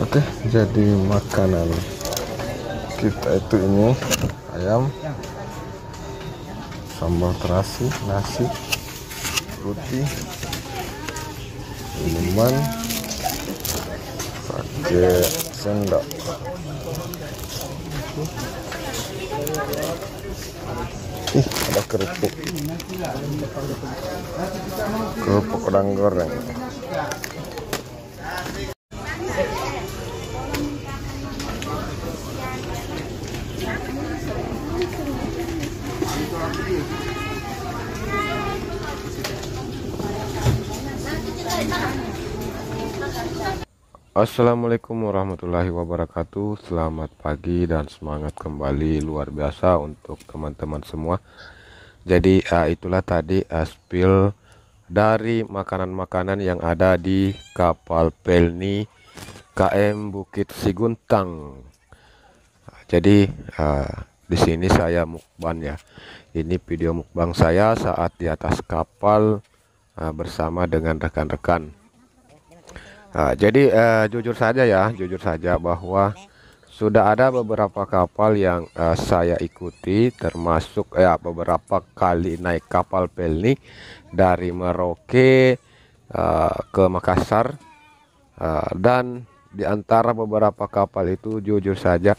Oke, jadi makanan kita itu ini ayam, sambal terasi, nasi, roti, minuman, pakai sendok. Ada kerupuk udang goreng. Assalamualaikum warahmatullahi wabarakatuh. Selamat pagi dan semangat kembali luar biasa untuk teman-teman semua. Jadi itulah tadi spill dari makanan-makanan yang ada di kapal Pelni KM Bukit Siguntang. Jadi di sini saya mukbang ya. Ini video mukbang saya saat di atas kapal bersama dengan rekan-rekan. Jadi jujur saja bahwa sudah ada beberapa kapal yang saya ikuti, termasuk beberapa kali naik kapal Pelni dari Merauke ke Makassar, dan di antara beberapa kapal itu jujur saja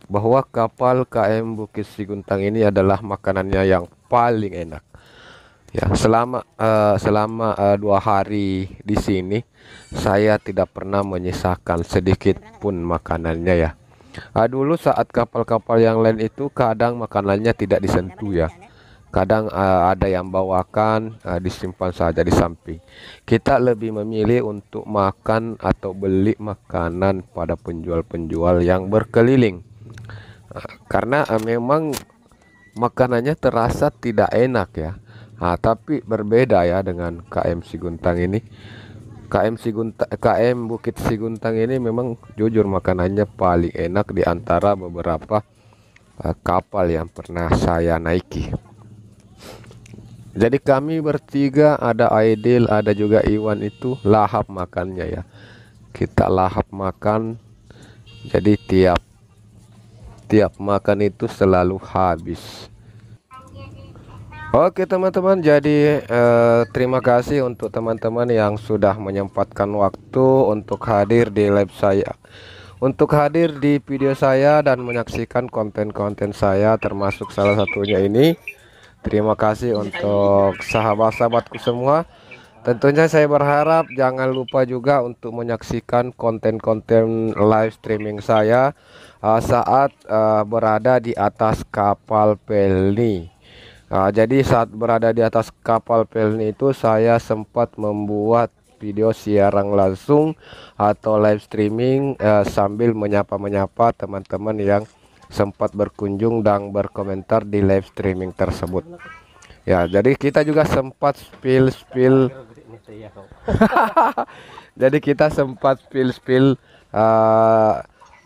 bahwa kapal KM Bukit Siguntang ini adalah makanannya yang paling enak. Ya, selama 2 hari di sini saya tidak pernah menyisakan sedikit pun makanannya ya. Dulu saat kapal-kapal yang lain itu kadang makanannya tidak disentuh ya. Kadang ada yang bawakan disimpan saja di samping. Kita lebih memilih untuk makan atau beli makanan pada penjual-penjual yang berkeliling. Karena memang makanannya terasa tidak enak ya. Tapi berbeda ya dengan KM Siguntang ini. KM Bukit Siguntang ini memang jujur makanannya paling enak di antara beberapa kapal yang pernah saya naiki. Jadi kami bertiga, ada Aidil, ada juga Iwan, itu lahap makannya ya. Kita lahap makan. Jadi tiap makan itu selalu habis. Oke teman-teman, jadi terima kasih untuk teman-teman yang sudah menyempatkan waktu untuk hadir di live saya, untuk hadir di video saya dan menyaksikan konten-konten saya, termasuk salah satunya ini. Terima kasih untuk sahabat-sahabatku semua. Tentunya saya berharap jangan lupa juga untuk menyaksikan konten-konten live streaming saya saat berada di atas kapal Pelni. Jadi saat berada di atas kapal Pelni itu saya sempat membuat video siaran langsung atau live streaming sambil menyapa-menyapa teman-teman yang sempat berkunjung dan berkomentar di live streaming tersebut. Ya, jadi kita juga sempat spill jadi kita sempat spill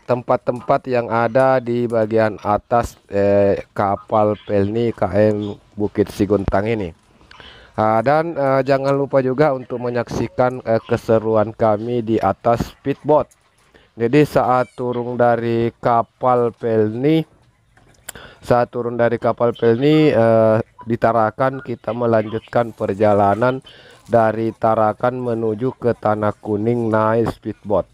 tempat-tempat yang ada di bagian atas kapal Pelni KM Bukit Siguntang ini. Dan jangan lupa juga untuk menyaksikan keseruan kami di atas speedboat. Jadi saat turun dari kapal Pelni, di Tarakan kita melanjutkan perjalanan dari Tarakan menuju ke Tanah Kuning naik speedboat.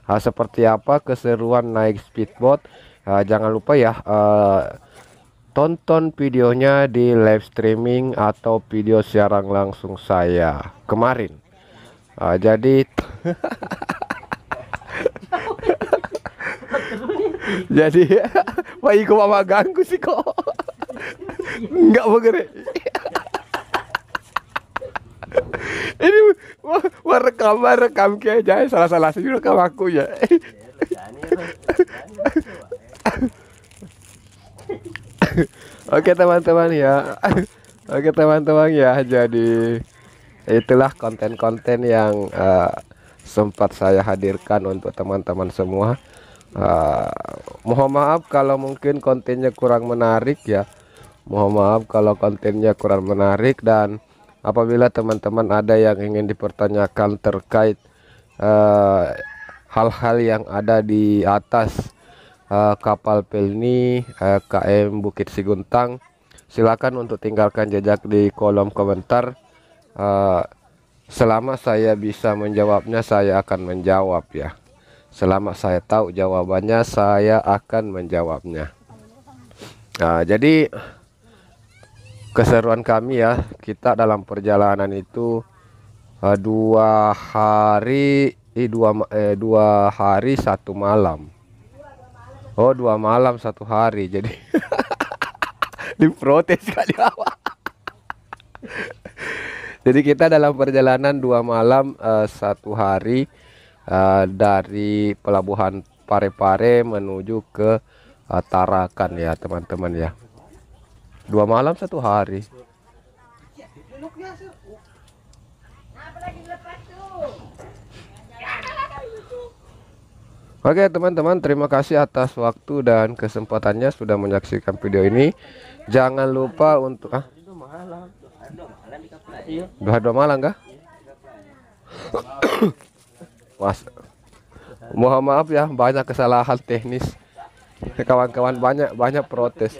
Seperti apa keseruan naik speedboat, jangan lupa ya, tonton videonya di live streaming atau video siaran langsung saya kemarin. Jadi wah iku mama ganggu sih kok. Enggak bergerak. Ini rekam kayak aja, salah sih rekam aku ya. Oke teman-teman ya, jadi itulah konten-konten yang sempat saya hadirkan untuk teman-teman semua. Mohon maaf kalau mungkin kontennya kurang menarik ya. Dan apabila teman-teman ada yang ingin dipertanyakan terkait hal-hal yang ada di atas kapal Pelni KM Bukit Siguntang, silakan untuk tinggalkan jejak di kolom komentar. Selama saya bisa menjawabnya, saya akan menjawab ya. Selama saya tahu jawabannya, saya akan menjawabnya. Jadi keseruan kami ya, kita dalam perjalanan itu 2 hari 1 malam. Oh, 2 malam 1 hari. Jadi diprotes kali awak. Jadi kita dalam perjalanan 2 malam 1 hari dari pelabuhan Parepare menuju ke Tarakan ya teman-teman ya. 2 malam 1 hari. Oke teman-teman, terima kasih atas waktu dan kesempatannya sudah menyaksikan video ini. Jangan lupa untuk dua malam kah? Mas, mohon maaf ya, banyak kesalahan teknis. Kawan-kawan banyak protes.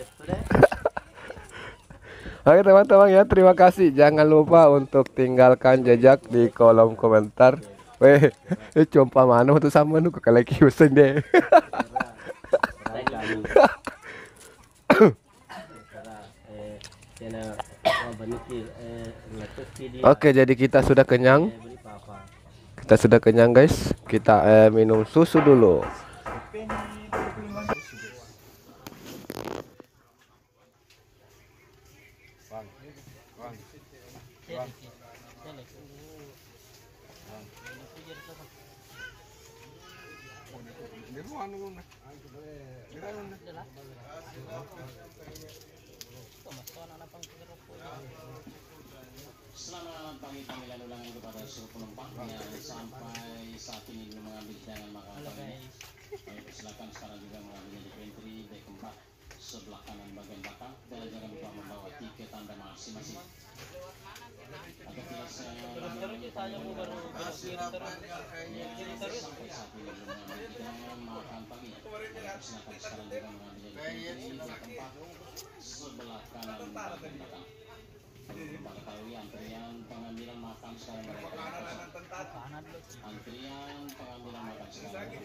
Oke teman-teman ya, terima kasih. Jangan lupa untuk tinggalkan jejak di kolom komentar. Weh, compa mana untuk sama nu kalau kiusan deh. Oke, jadi kita sudah kenyang. Kita sudah kenyang guys. Kita minum susu dulu. Selamat pagi panggilan ulangan kepada seluruh penumpang yang sampai saat ini belum mengambil hidangan makanan pagi. Silakan sekarang juga mengambilnya di pantry deck 4 sebelah kanan bagian belakang dan jangan lupa membawa tiket Anda masing-masing. Agar tidak sampai saat ini belum mengambil hidangan makan pagi. Silakan sekarang juga mengambilnya di pantry deck 4 sebelah kanan bagian belakang. Mengetahui antrian pengambilan makan sekarang antrian pengambilan makan sekarang